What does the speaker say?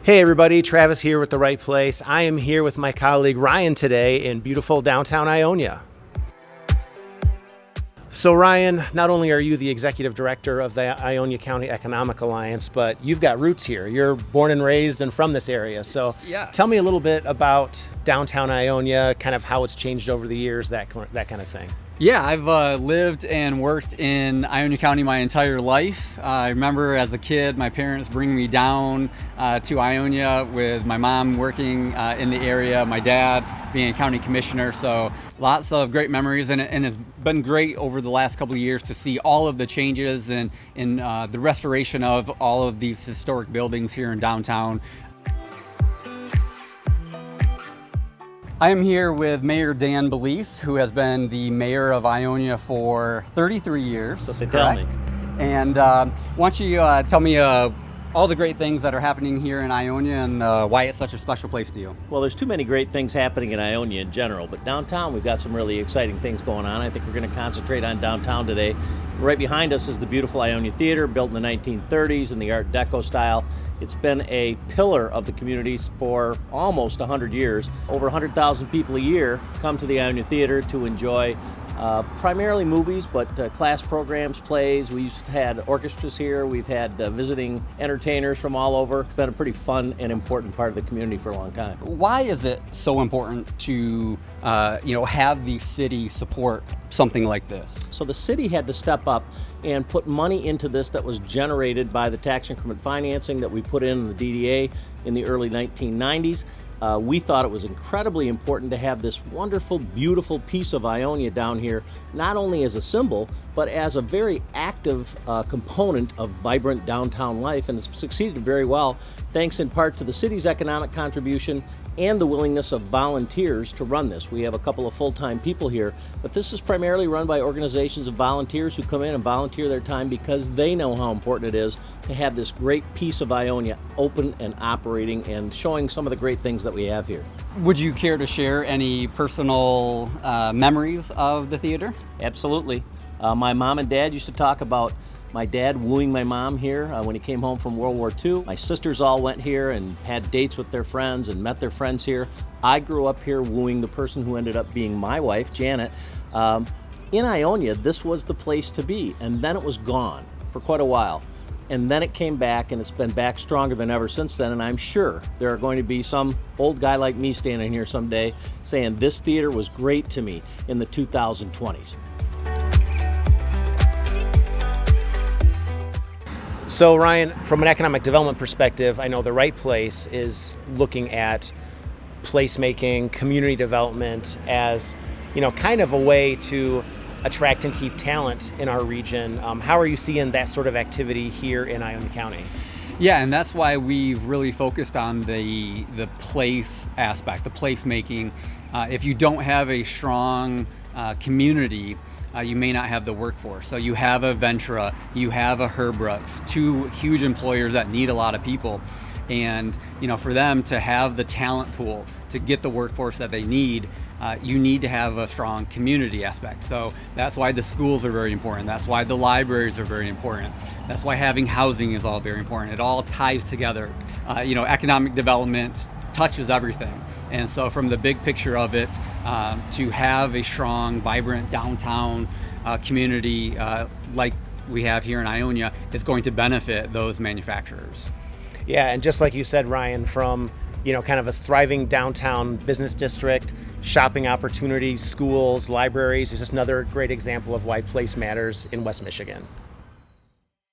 Hey everybody, Travis here with The Right Place. I am here with my colleague Ryan today in beautiful downtown Ionia. So Ryan, not only are you the executive director of the Ionia County Economic Alliance, but you've got roots here. You're born and raised and from this area. So Tell me a little bit about downtown Ionia, kind of how it's changed over the years, that kind of thing. Yeah, I've lived and worked in Ionia County my entire life. I remember as a kid, my parents bringing me down to Ionia with my mom working in the area, my dad being a county commissioner. So lots of great memories, and it's been great over the last couple of years to see all of the changes and the restoration of all of these historic buildings here in downtown. I am here with Mayor Dan Balice, who has been the mayor of Ionia for 33 years. That's what they tell me. And why don't you tell me all the great things that are happening here in Ionia and why it's such a special place to you? Well, there's too many great things happening in Ionia in general, but downtown we've got some really exciting things going on. I think we're going to concentrate on downtown today. Right behind us is the beautiful Ionia Theatre, built in the 1930s in the Art Deco style. It's been a pillar of the community for almost 100 years. Over 100,000 people a year come to the Ionia Theatre to enjoy primarily movies, but class programs, plays. We've had orchestras here. We've had visiting entertainers from all over. It's been a pretty fun and important part of the community for a long time. Why is it so important to have the city support something like this? So the city had to step up and put money into this that was generated by the tax increment financing that we put in the DDA in the early 1990s. We thought it was incredibly important to have this wonderful, beautiful piece of Ionia down here, not only as a symbol, but as a very active component of vibrant downtown life, and it's succeeded very well, thanks in part to the city's economic contribution and the willingness of volunteers to run this. We have a couple of full-time people here, but this is primarily run by organizations of volunteers who come in and volunteer their time because they know how important it is to have this great piece of Ionia open and operating and showing some of the great things that we have here. Would you care to share any personal memories of the theater? Absolutely. My mom and dad used to talk about my dad wooing my mom here when he came home from World War II. My sisters all went here and had dates with their friends and met their friends here. I grew up here wooing the person who ended up being my wife, Janet. In Ionia, this was the place to be, and then it was gone for quite a while. And then it came back, and it's been back stronger than ever since then, and I'm sure there are going to be some old guy like me standing here someday saying this theater was great to me in the 2020s. So Ryan, from an economic development perspective, I know The Right Place is looking at placemaking, community development as, kind of a way to attract and keep talent in our region. How are you seeing that sort of activity here in Ionia County? Yeah, and that's why we've really focused on the place aspect, the placemaking. If you don't have a strong community, you may not have the workforce. So you have a Ventura, you have a Herbrooks, two huge employers that need a lot of people. And for them to have the talent pool to get the workforce that they need, you need to have a strong community aspect. So that's why the schools are very important. That's why the libraries are very important. That's why having housing is all very important. It all ties together. Economic development touches everything. And so from the big picture of it, to have a strong, vibrant downtown community like we have here in Ionia is going to benefit those manufacturers. Yeah, and just like you said, Ryan, from kind of a thriving downtown business district, shopping opportunities, schools, libraries, is just another great example of why place matters in West Michigan.